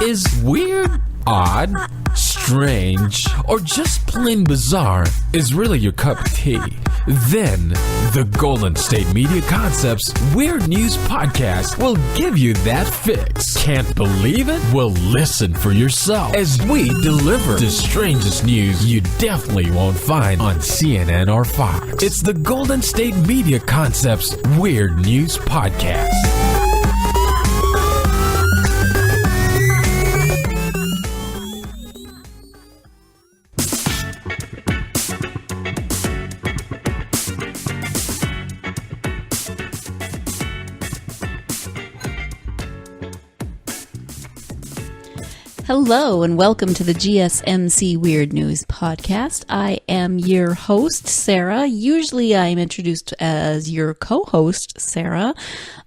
Is weird, odd, strange, or just plain bizarre is really your cup of tea? Then, the Golden State Media Concepts Weird News Podcast will give you that fix. Can't believe it? Well, listen for yourself as we deliver the strangest news you definitely won't find on CNN or Fox. It's the Golden State Media Concepts Weird News Podcast. Hello and welcome to the GSMC Weird News Podcast. I am your host, Sarah. Usually I am introduced as your co-host, Sarah.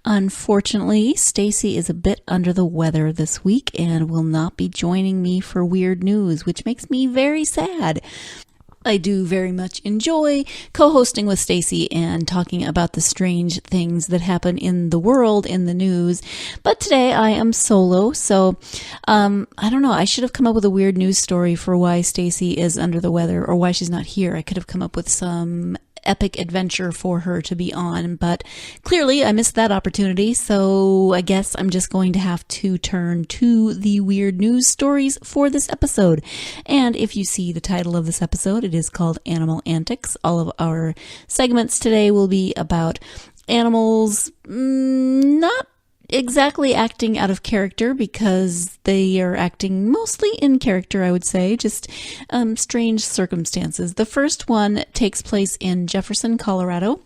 Unfortunately, Staci is a bit under the weather this week and will not be joining me for Weird News, which makes me very sad. I do very much enjoy co-hosting with Staci and talking about the strange things that happen in the world, in the news. But today I am solo, so I don't know. I should have come up with a weird news story for why Staci is under the weather or why she's not here. I could have come up with some epic adventure for her to be on, but clearly I missed that opportunity, so I guess I'm just going to have to turn to the weird news stories for this episode. And if you see the title of this episode, it is called Animal Antics. All of our segments today will be about animals not exactly acting out of character because they are acting mostly in character, I would say, just strange circumstances. The first one takes place in Jefferson, Colorado,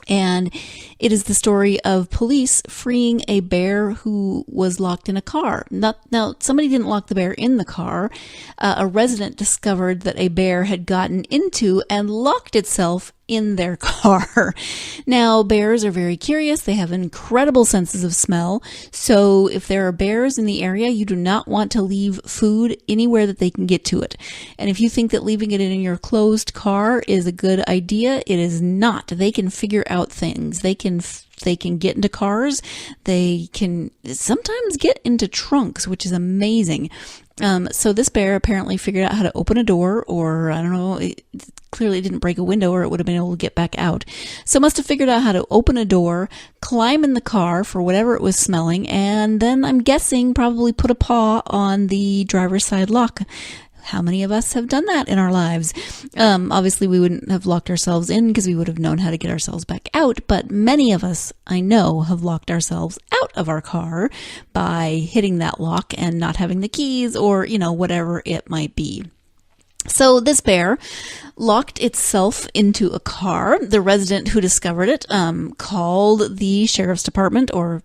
and it is the story of police freeing a bear who was locked in a car. Now, somebody didn't lock the bear in the car. A resident discovered that a bear had gotten into and locked itself in their car. Now, bears are very curious. They have incredible senses of smell. So if there are bears in the area, you do not want to leave food anywhere that they can get to it. And if you think that leaving it in your closed car is a good idea, it is not. They can figure out things. They can get into cars. They can sometimes get into trunks, which is amazing. So this bear apparently figured out how to open a door, or I don't know, it clearly didn't break a window or it would have been able to get back out. So must have figured out how to open a door, climb in the car for whatever it was smelling, and then I'm guessing probably put a paw on the driver's side lock. How many of us have done that in our lives? Obviously, we wouldn't have locked ourselves in because we would have known how to get ourselves back out. But many of us, I know, have locked ourselves out of our car by hitting that lock and not having the keys or, whatever it might be. So this bear locked itself into a car. The resident who discovered it called the sheriff's department, or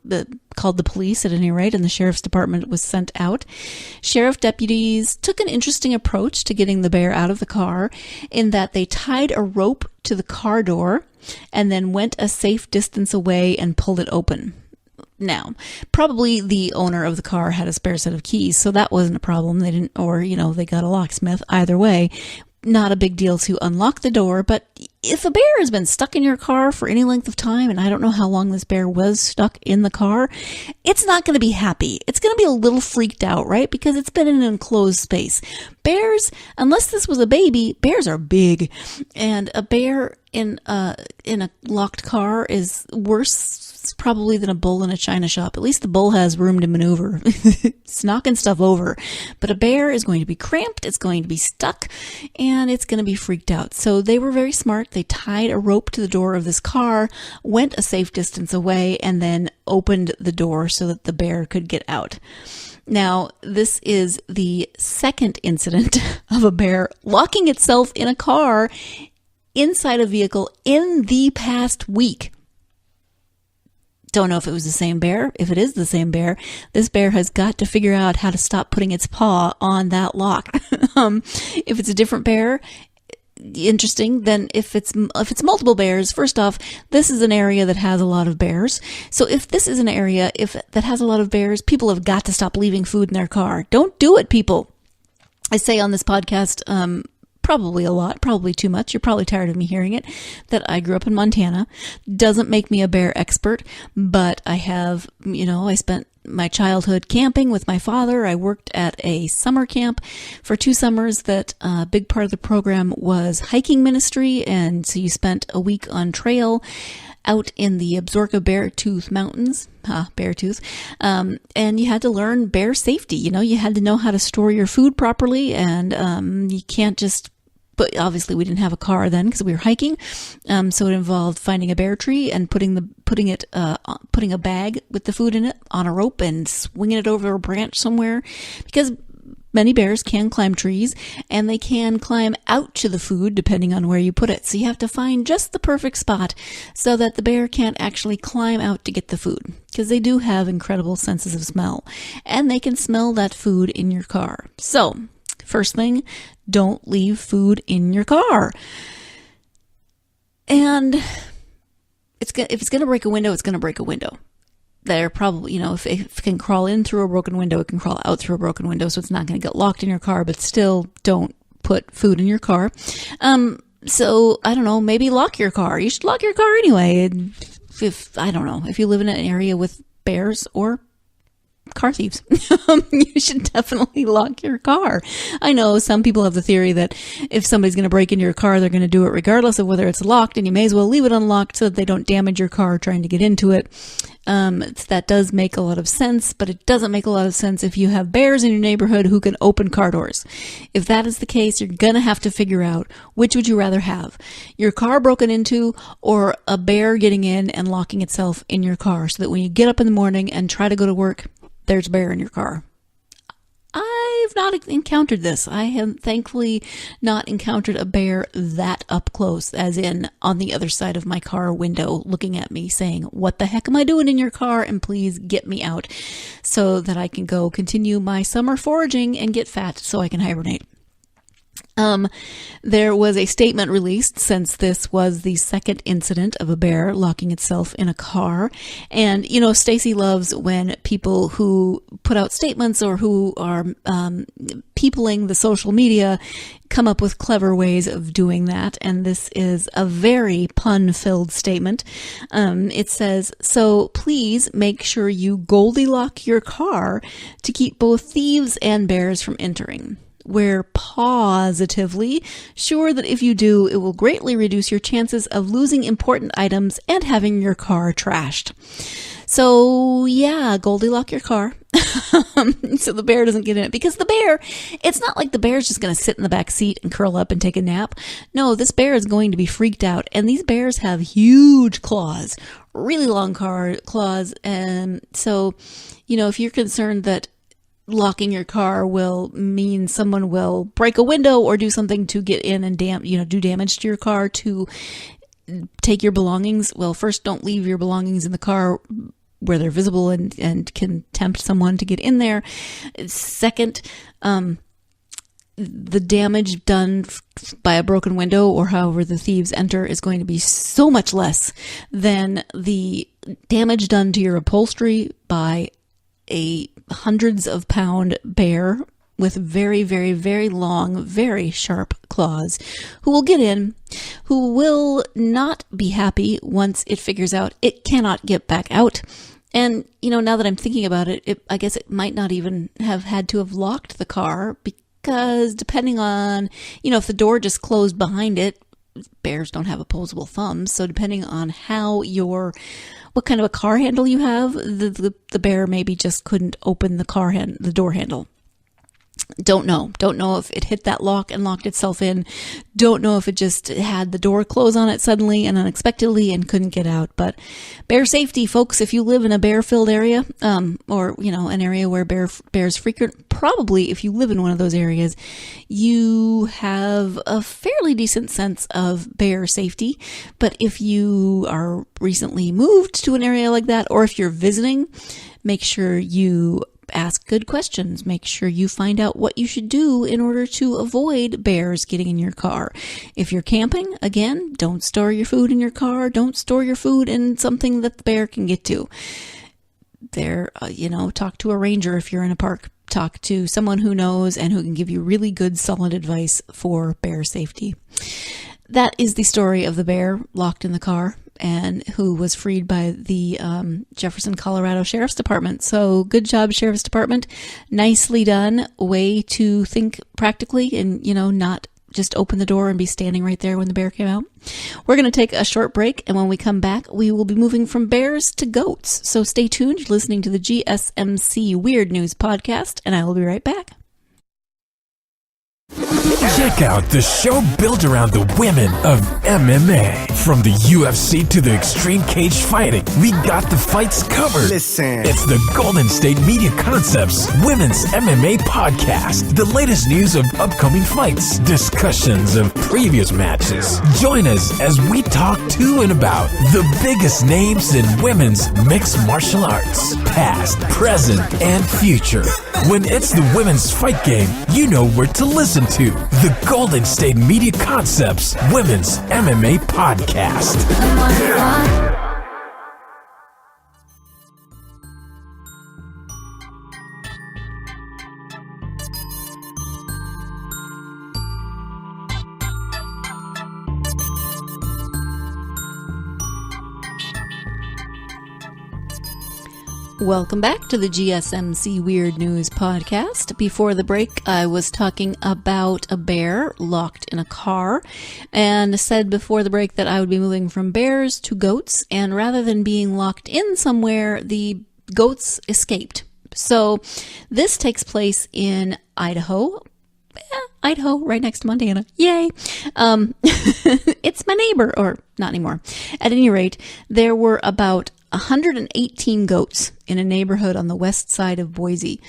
called the police at any rate, and the sheriff's department was sent out. Sheriff deputies took an interesting approach to getting the bear out of the car in that they tied a rope to the car door and then went a safe distance away and pulled it open. Now, probably the owner of the car had a spare set of keys, so that wasn't a problem. They didn't, or, they got a locksmith. Either way, not a big deal to unlock the door. But if a bear has been stuck in your car for any length of time, and I don't know how long this bear was stuck in the car, it's not going to be happy. It's going to be a little freaked out, right? Because it's been in an enclosed space. Bears, unless this was a baby, bears are big. And a bear in a locked car is worse probably than a bull in a china shop. At least the bull has room to maneuver. It's knocking stuff over. But a bear is going to be cramped, it's going to be stuck, and it's going to be freaked out. So they were very smart. They tied a rope to the door of this car, went a safe distance away, and then opened the door so that the bear could get out. Now, this is the second incident of a bear locking itself in a car inside a vehicle in the past week. Don't know if it was the same bear. If it is the same bear, this bear has got to figure out how to stop putting its paw on that lock. If it's a different bear, interesting. Then if it's multiple bears, first off, this is an area that has a lot of bears. So if this is an area that has a lot of bears, people have got to stop leaving food in their car. Don't do it, people. I say on this podcast, probably a lot, probably too much. You're probably tired of me hearing it, that I grew up in Montana. Doesn't make me a bear expert, but I have, I spent my childhood camping with my father. I worked at a summer camp for 2 summers that a big part of the program was hiking ministry. And so you spent a week on trail out in the Absaroka Beartooth Mountains, Beartooth, and you had to learn bear safety. You had to know how to store your food properly, and you can't just. But obviously, we didn't have a car then because we were hiking, so it involved finding a bear tree and putting a bag with the food in it on a rope and swinging it over a branch somewhere, because many bears can climb trees and they can climb out to the food depending on where you put it. So you have to find just the perfect spot so that the bear can't actually climb out to get the food, because they do have incredible senses of smell and they can smell that food in your car. So first thing, don't leave food in your car. And if it's going to break a window, it's going to break a window. They're probably, if it can crawl in through a broken window, it can crawl out through a broken window. So it's not going to get locked in your car, but still don't put food in your car. So I don't know, maybe lock your car. You should lock your car anyway. If you live in an area with bears or car thieves, you should definitely lock your car. I know some people have the theory that if somebody's going to break into your car, they're going to do it regardless of whether it's locked, and you may as well leave it unlocked so that they don't damage your car trying to get into it. That does make a lot of sense, but it doesn't make a lot of sense if you have bears in your neighborhood who can open car doors. If that is the case, you're going to have to figure out, which would you rather have? Your car broken into, or a bear getting in and locking itself in your car so that when you get up in the morning and try to go to work, there's a bear in your car? I've not encountered this. I have thankfully not encountered a bear that up close, as in on the other side of my car window looking at me saying, "What the heck am I doing in your car? And please get me out so that I can go continue my summer foraging and get fat so I can hibernate." There was a statement released, since this was the second incident of a bear locking itself in a car. And, Staci loves when people who put out statements or who are peopling the social media come up with clever ways of doing that. And this is a very pun-filled statement. It says, "So please make sure you Goldilocks your car to keep both thieves and bears from entering. We're positively sure that if you do, it will greatly reduce your chances of losing important items and having your car trashed." So yeah, Goldilocks your car so the bear doesn't get in it. Because the bear, it's not like the bear's just going to sit in the back seat and curl up and take a nap. No, this bear is going to be freaked out. And these bears have huge claws, really long claws. And so, if you're concerned that locking your car will mean someone will break a window or do something to get in and do damage to your car to take your belongings, well, first, don't leave your belongings in the car where they're visible and can tempt someone to get in there. Second, the damage done by a broken window or however the thieves enter is going to be so much less than the damage done to your upholstery by a hundreds of pound bear with very, very, very long, very sharp claws, who will get in, who will not be happy once it figures out it cannot get back out. And, now that I'm thinking about it, I guess it might not even have had to have locked the car, because depending on, if the door just closed behind it, bears don't have opposable thumbs. So depending on what kind of a car handle you have, the bear maybe just couldn't open the door handle. Don't know if it hit that lock and locked itself in. Don't know if it just had the door close on it suddenly and unexpectedly and couldn't get out. But bear safety, folks, if you live in a bear-filled area, or, an area where bears frequent, probably if you live in one of those areas, you have a fairly decent sense of bear safety. But if you are recently moved to an area like that, or if you're visiting, make sure you ask good questions. Make sure you find out what you should do in order to avoid bears getting in your car. If you're camping, again, don't store your food in your car. Don't store your food in something that the bear can get to. Talk to a ranger if you're in a park. Talk to someone who knows and who can give you really good, solid advice for bear safety. That is the story of the bear locked in the car. and who was freed by the Jefferson, Colorado Sheriff's Department. So good job, Sheriff's Department. Nicely done. Way to think practically and, not just open the door and be standing right there when the bear came out. We're going to take a short break, and when we come back, we will be moving from bears to goats. So stay tuned. You're listening to the GSMC Weird News Podcast, and I will be right back. Check out the show built around the women of MMA. From the UFC to the extreme cage fighting, we got the fights covered. Listen. It's the Golden State Media Concepts Women's MMA Podcast. The latest news of upcoming fights, discussions of previous matches. Join us as we talk to and about the biggest names in women's mixed martial arts, past, present, and future. When it's the women's fight game, you know where to listen to. The Golden State Media Concepts Women's MMA Podcast. Welcome back to the GSMC Weird News Podcast. Before the break, I was talking about a bear locked in a car and said before the break that I would be moving from bears to goats, and rather than being locked in somewhere, the goats escaped. So this takes place in Idaho. Idaho, right next to Montana. Yay! It's my neighbor, or not anymore. At any rate, there were about 118 goats in a neighborhood on the west side of Boise.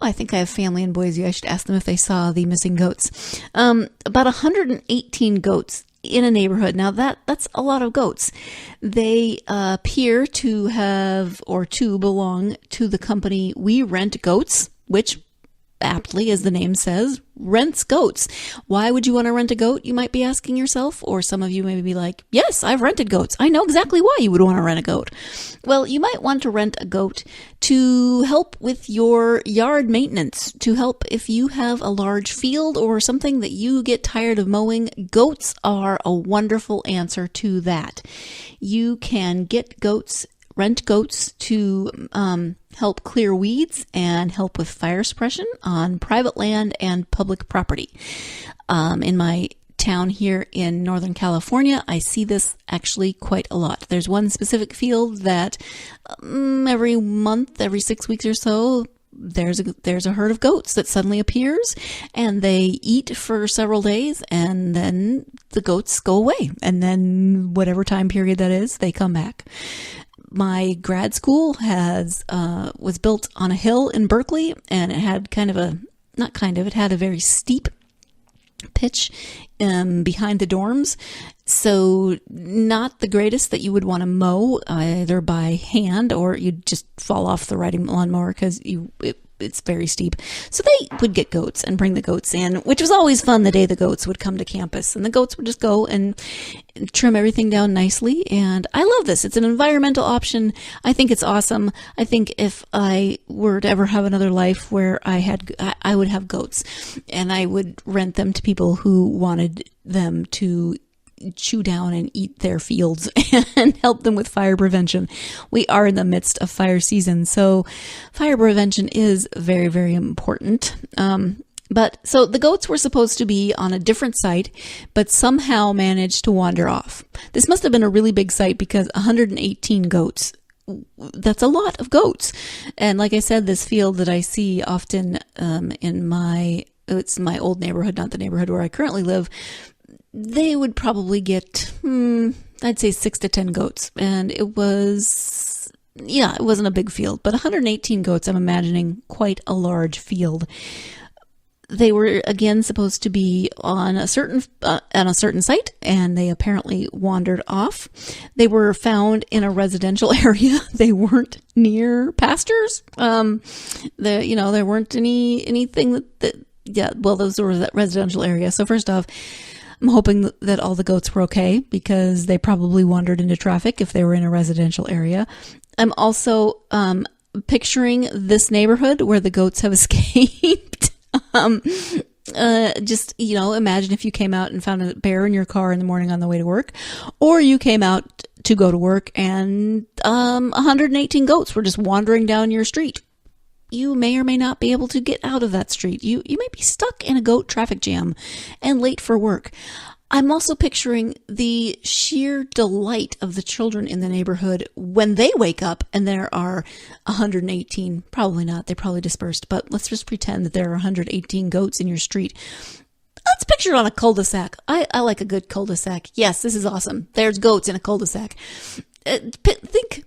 I think I have family in Boise. I should ask them if they saw the missing goats. About 118 goats in a neighborhood. Now that's a lot of goats. They appear to have or to belong to the company We Rent Goats, which aptly, as the name says, rents goats. Why would you want to rent a goat, you might be asking yourself? Or some of you may be like, yes, I've rented goats. I know exactly why you would want to rent a goat. Well, you might want to rent a goat to help with your yard maintenance, to help if you have a large field or something that you get tired of mowing. Goats are a wonderful answer to that. You can get goats, rent goats to help clear weeds and help with fire suppression on private land and public property. In my town here in Northern California, I see this actually quite a lot. There's one specific field that every month, every 6 weeks or so, there's a herd of goats that suddenly appears, and they eat for several days, and then the goats go away, and then whatever time period that is, they come back. My grad school was built on a hill in Berkeley, and it had it had a very steep pitch behind the dorms. So not the greatest that you would want to mow either by hand, or you'd just fall off the riding lawnmower because it's very steep. So they would get goats and bring the goats in, which was always fun the day the goats would come to campus. And the goats would just go and trim everything down nicely. And I love this. It's an environmental option. I think it's awesome. I think if I were to ever have another life where I would have goats, and I would rent them to people who wanted them to chew down and eat their fields and help them with fire prevention. We are in the midst of fire season, so fire prevention is very, very important. But so the goats were supposed to be on a different site, but somehow managed to wander off. This must have been a really big site because 118 goats. That's a lot of goats. And like I said, this field that I see often it's my old neighborhood, not the neighborhood where I currently live, they would probably get, I'd say 6 to 10 goats. And it wasn't a big field, but 118 goats, I'm imagining quite a large field. They were, again, supposed to be on a certain site, and they apparently wandered off. They were found in a residential area. They weren't near pastures. There weren't anything those were that residential area. So first off, I'm hoping that all the goats were okay, because they probably wandered into traffic if they were in a residential area. I'm also picturing this neighborhood where the goats have escaped. Imagine if you came out and found a bear in your car in the morning on the way to work, or you came out to go to work, and 118 goats were just wandering down your street. You may or may not be able to get out of that street. You may be stuck in a goat traffic jam and late for work. I'm also picturing the sheer delight of the children in the neighborhood when they wake up and there are 118, probably not, they probably dispersed, but let's just pretend that there are 118 goats in your street. Let's picture it on a cul-de-sac. I like a good cul-de-sac. Yes, this is awesome. There's goats in a cul-de-sac. Think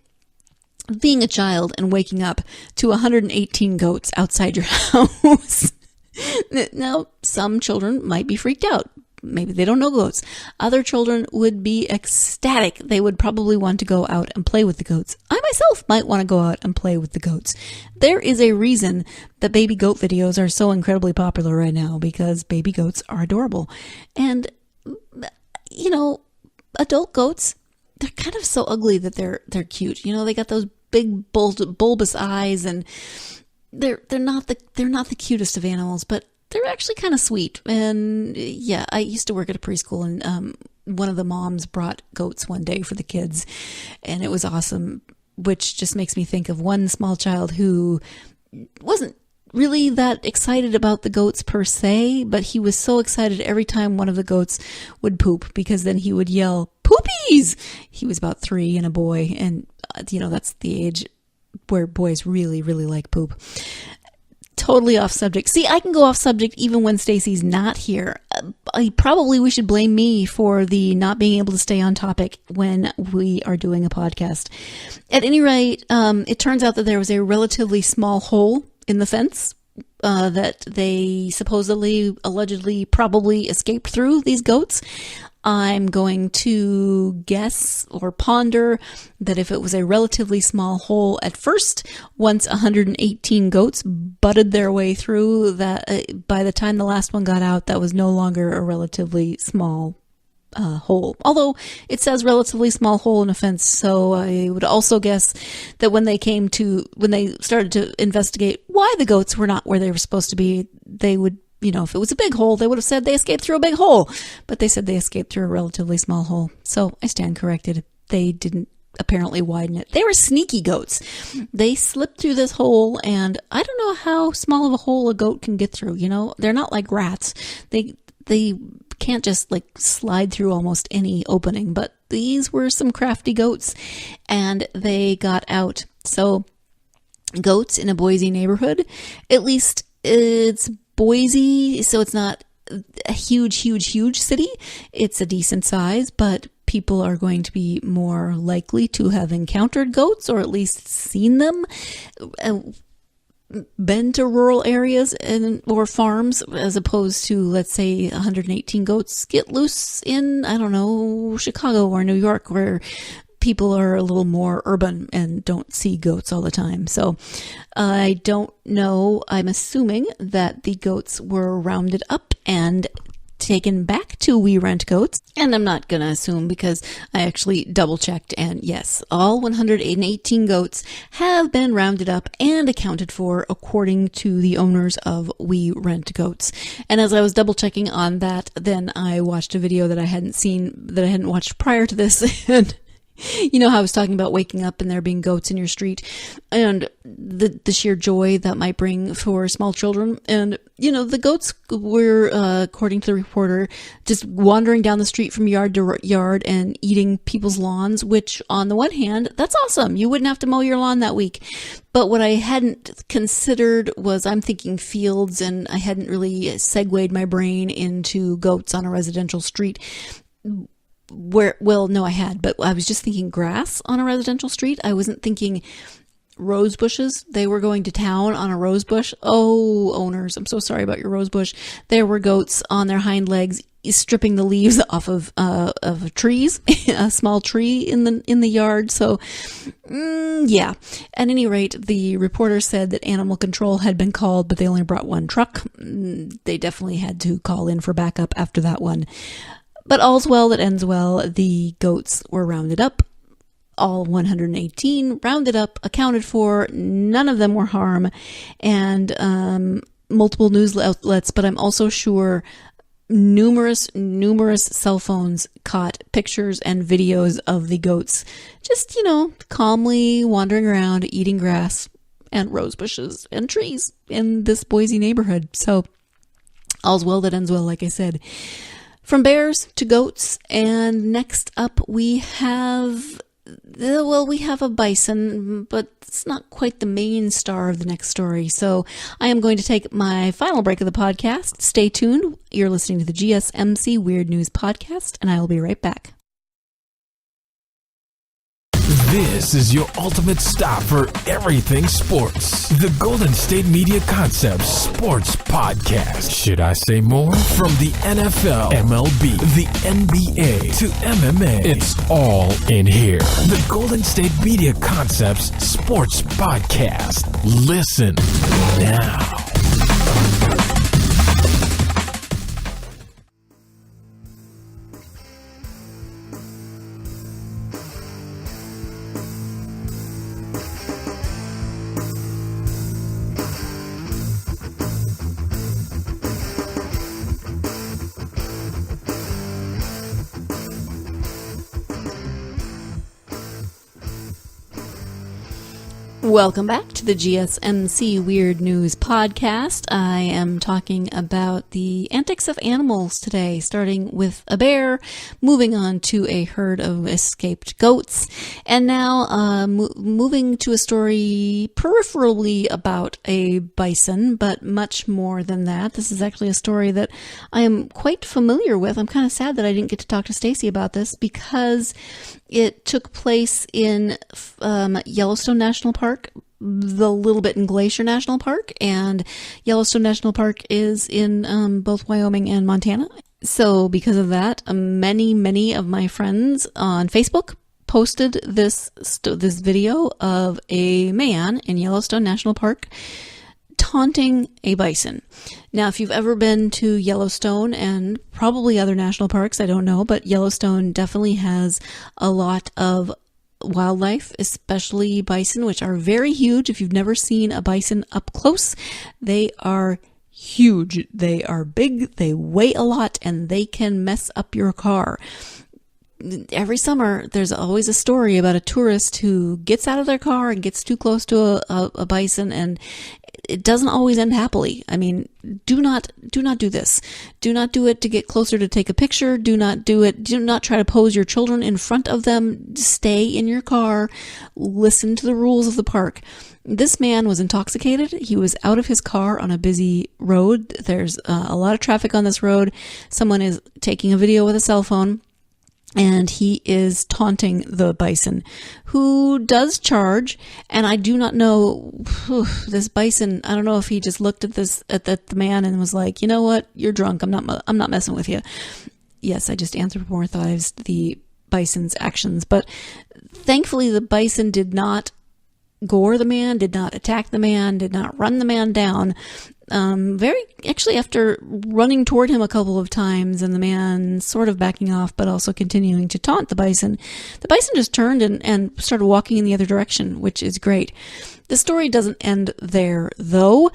being a child and waking up to 118 goats outside your house. Now, some children might be freaked out. Maybe they don't know goats. Other children would be ecstatic. They would probably want to go out and play with the goats. I myself might want to go out and play with the goats. There is a reason that baby goat videos are so incredibly popular right now, because baby goats are adorable. And, you know, adult goats, they're kind of so ugly that they're cute. You know, they got those big bulbous eyes, and they're not the cutest of animals, but they're actually kind of sweet. And yeah, I used to work at a preschool, and one of the moms brought goats one day for the kids, and it was awesome, which just makes me think of one small child who wasn't really that excited about the goats per se, but he was so excited every time one of the goats would poop, because then he would yell, "Poopies!" He was about 3 and a boy, and you know, that's the age where boys really, really like poop. Totally off subject. See, I can go off subject even when Staci's not here. We should blame me for the not being able to stay on topic when we are doing a podcast. At any rate, it turns out that there was a relatively small hole in the fence that they supposedly, allegedly, probably escaped through, these goats. I'm going to guess or ponder that if it was a relatively small hole at first, once 118 goats butted their way through, that by the time the last one got out, that was no longer a relatively small hole. Although it says relatively small hole in a fence, so I would also guess that when they started to investigate why the goats were not where they were supposed to be, they would, you know, if it was a big hole, they would have said they escaped through a big hole. But they said they escaped through a relatively small hole. So I stand corrected. They didn't apparently widen it. They were sneaky goats. They slipped through this hole, and I don't know how small of a hole a goat can get through. You know, they're not like rats. They can't just like slide through almost any opening. But these were some crafty goats, and they got out. So goats in a Boise neighborhood, at least it's Boise, so it's not a huge city. It's a decent size, but people are going to be more likely to have encountered goats, or at least seen them, been to rural areas or farms, as opposed to, let's say, 118 goats get loose in, I don't know, Chicago or New York, where people are a little more urban and don't see goats all the time. So I don't know. I'm assuming that the goats were rounded up and taken back to We Rent Goats. And I'm not going to assume, because I actually double checked, and yes, all 118 goats have been rounded up and accounted for according to the owners of We Rent Goats. And as I was double checking on that, then I watched a video that I hadn't watched prior to this, and you know how I was talking about waking up and there being goats in your street, and the sheer joy that might bring for small children. And, you know, the goats were, according to the reporter, just wandering down the street from yard to yard and eating people's lawns, which on the one hand, that's awesome. You wouldn't have to mow your lawn that week. But what I hadn't considered was, I'm thinking fields, and I hadn't really segued my brain into goats on a residential street. Well, no, I had, but I was just thinking grass on a residential street. I wasn't thinking rose bushes. They were going to town on a rose bush. Oh, owners, I'm so sorry about your rose bush. There were goats on their hind legs stripping the leaves off of trees, a small tree in the yard. So, yeah. At any rate, the reporter said that animal control had been called, but they only brought one truck. They definitely had to call in for backup after that one. But all's well that ends well. The goats were rounded up. All 118 rounded up, accounted for. None of them were harm. And multiple news outlets, but I'm also sure numerous cell phones caught pictures and videos of the goats just, calmly wandering around, eating grass and rose bushes and trees in this Boise neighborhood. So all's well that ends well, like I said. From bears to goats, and next up we have a bison, but it's not quite the main star of the next story. So I am going to take my final break of the podcast. Stay tuned. You're listening to the GSMC Weird News Podcast, and I will be right back. This is your ultimate stop for everything sports. The Golden State Media Concepts Sports Podcast. Should I say more? From the NFL, MLB, the NBA to MMA, it's all in here. The Golden State Media Concepts Sports Podcast. Listen now. Welcome back to the GSMC Weird News Podcast. I am talking about the antics of animals today, starting with a bear, moving on to a herd of escaped goats, and now moving to a story peripherally about a bison, but much more than that. This is actually a story that I am quite familiar with. I'm kind of sad that I didn't get to talk to Staci about this because it took place in Yellowstone National Park, the little bit in Glacier National Park, and Yellowstone National Park is in both Wyoming and Montana. So because of that, many of my friends on Facebook posted this video of a man in Yellowstone National Park taunting a bison. Now, if you've ever been to Yellowstone and probably other national parks, I don't know, but Yellowstone definitely has a lot of wildlife, especially bison, which are very huge. If you've never seen a bison up close, they are huge. They are big, they weigh a lot, and they can mess up your car. Every summer, there's always a story about a tourist who gets out of their car and gets too close to a bison, and it doesn't always end happily. I mean, do not do this. Do not do it to get closer to take a picture. Do not do it. Do not try to pose your children in front of them. Stay in your car. Listen to the rules of the park. This man was intoxicated. He was out of his car on a busy road. There's a lot of traffic on this road. Someone is taking a video with a cell phone, and he is taunting the bison, who does charge. And I do not know, this bison, I don't know if he just looked at the man and was like, you know what, you're drunk, I'm not messing with you. Yes, I just anthropomorphized the bison's actions, but thankfully the bison did not gore the man, did not attack the man, did not run the man down. Actually, after running toward him a couple of times and the man sort of backing off, but also continuing to taunt the bison just turned and started walking in the other direction, which is great. The story doesn't end there, though.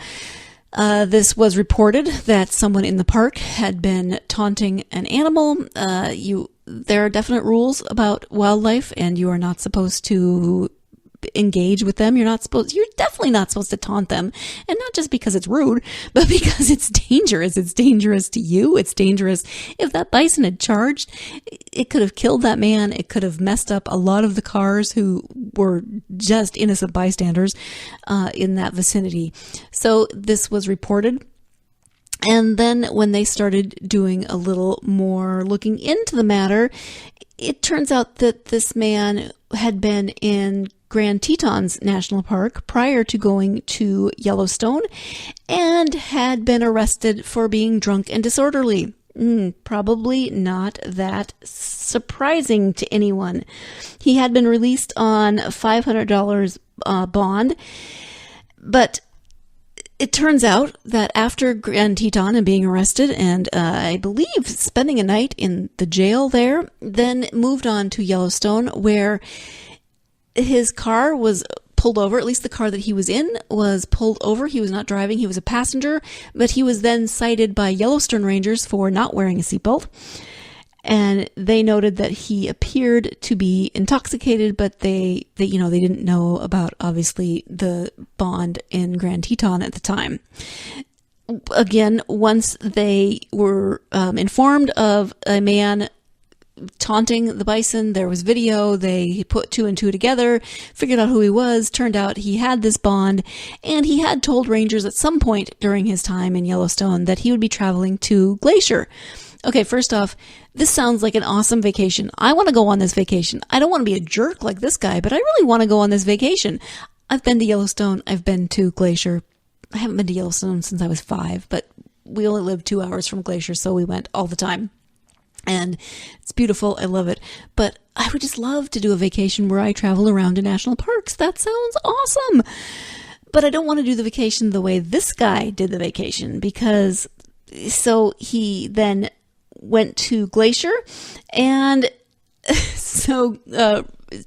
This was reported that someone in the park had been taunting an animal. There are definite rules about wildlife, and you are not supposed to engage with them. You're definitely not supposed to taunt them, and not just because it's rude, but because it's dangerous. It's dangerous to you. It's dangerous. If that bison had charged, it could have killed that man. It could have messed up a lot of the cars who were just innocent bystanders in that vicinity. So this was reported. And then when they started doing a little more looking into the matter, it turns out that this man had been in Grand Tetons National Park prior to going to Yellowstone and had been arrested for being drunk and disorderly. Probably not that surprising to anyone. He had been released on a $500 bond, but it turns out that after Grand Teton and being arrested and I believe spending a night in the jail there, then moved on to Yellowstone, where his car was pulled over. At least the car that he was in was pulled over. He was not driving. He was a passenger, but he was then cited by Yellowstone Rangers for not wearing a seatbelt. And they noted that he appeared to be intoxicated, but they didn't know about, obviously, the bond in Grand Teton at the time. Again, once they were informed of a man taunting the bison, there was video, they put two and two together, figured out who he was, turned out he had this bond, and he had told rangers at some point during his time in Yellowstone that he would be traveling to Glacier. Okay, first off, this sounds like an awesome vacation. I want to go on this vacation. I don't want to be a jerk like this guy, but I really want to go on this vacation. I've been to Yellowstone. I've been to Glacier. I haven't been to Yellowstone since I was 5, but we only lived 2 hours from Glacier, so we went all the time. And it's beautiful. I love it. But I would just love to do a vacation where I travel around to national parks. That sounds awesome. But I don't want to do the vacation the way this guy did the vacation, because so he then went to Glacier, and so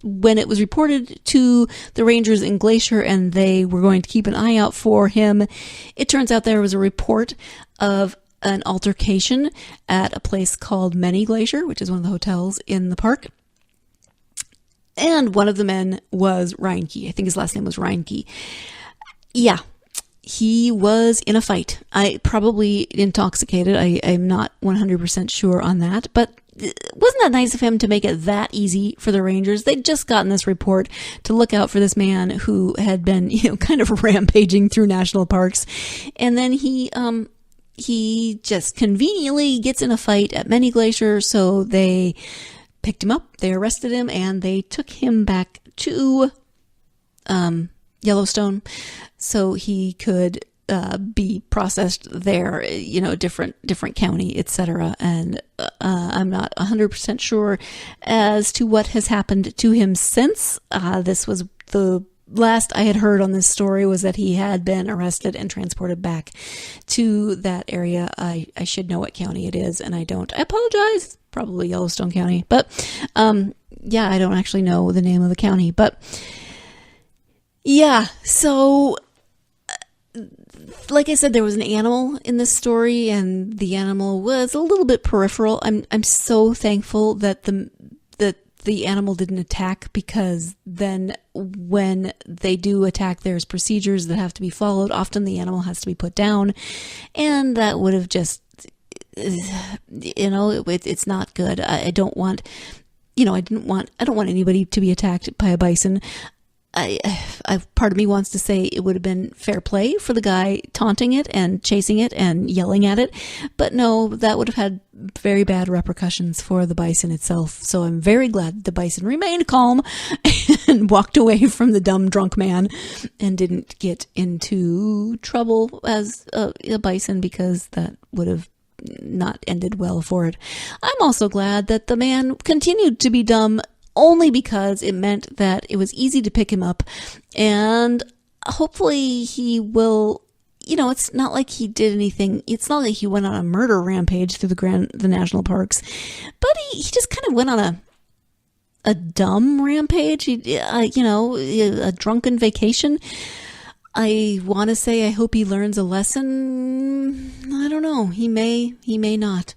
when it was reported to the rangers in Glacier and they were going to keep an eye out for him, it turns out there was a report of an altercation at a place called Many Glacier, which is one of the hotels in the park. And one of the men was Reinke. I think his last name was Reinke. Yeah. He was in a fight. Probably intoxicated. I'm not 100% sure on that, but wasn't that nice of him to make it that easy for the Rangers? They'd just gotten this report to look out for this man who had been, kind of rampaging through national parks. And then he just conveniently gets in a fight at Many Glacier. So they picked him up, they arrested him, and they took him back to, Yellowstone, so he could be processed there, different county, etc. And I'm not 100% sure as to what has happened to him since. This was the last I had heard on this story, was that he had been arrested and transported back to that area. I should know what county it is, and I don't. I apologize. Probably Yellowstone County, but I don't actually know the name of the county, but. Yeah, so like I said, there was an animal in this story, and the animal was a little bit peripheral. I'm so thankful that the animal didn't attack, because then when they do attack, there's procedures that have to be followed. Often the animal has to be put down, and that would have just, it's not good. I don't want anybody to be attacked by a bison. Part of me wants to say it would have been fair play for the guy taunting it and chasing it and yelling at it, but no, that would have had very bad repercussions for the bison itself. So I'm very glad the bison remained calm and walked away from the dumb drunk man and didn't get into trouble as a bison, because that would have not ended well for it. I'm also glad that the man continued to be dumb, only because it meant that it was easy to pick him up, and hopefully he will, it's not like he did anything. It's not like he went on a murder rampage through the national parks, but he just kind of went on a dumb rampage, a drunken vacation. I want to say I hope he learns a lesson. I don't know. He may not.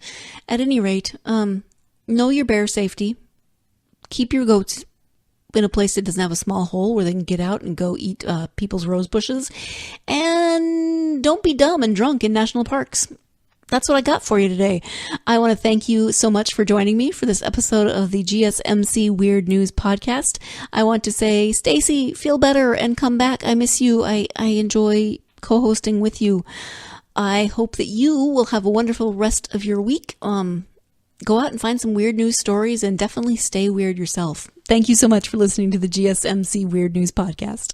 At any rate, know your bear safety. Keep your goats in a place that doesn't have a small hole where they can get out and go eat people's rose bushes. And don't be dumb and drunk in national parks. That's what I got for you today. I want to thank you so much for joining me for this episode of the GSMC Weird News Podcast. I want to say, Staci, feel better and come back. I miss you. I enjoy co-hosting with you. I hope that you will have a wonderful rest of your week. Go out and find some weird news stories, and definitely stay weird yourself. Thank you so much for listening to the GSMC Weird News Podcast.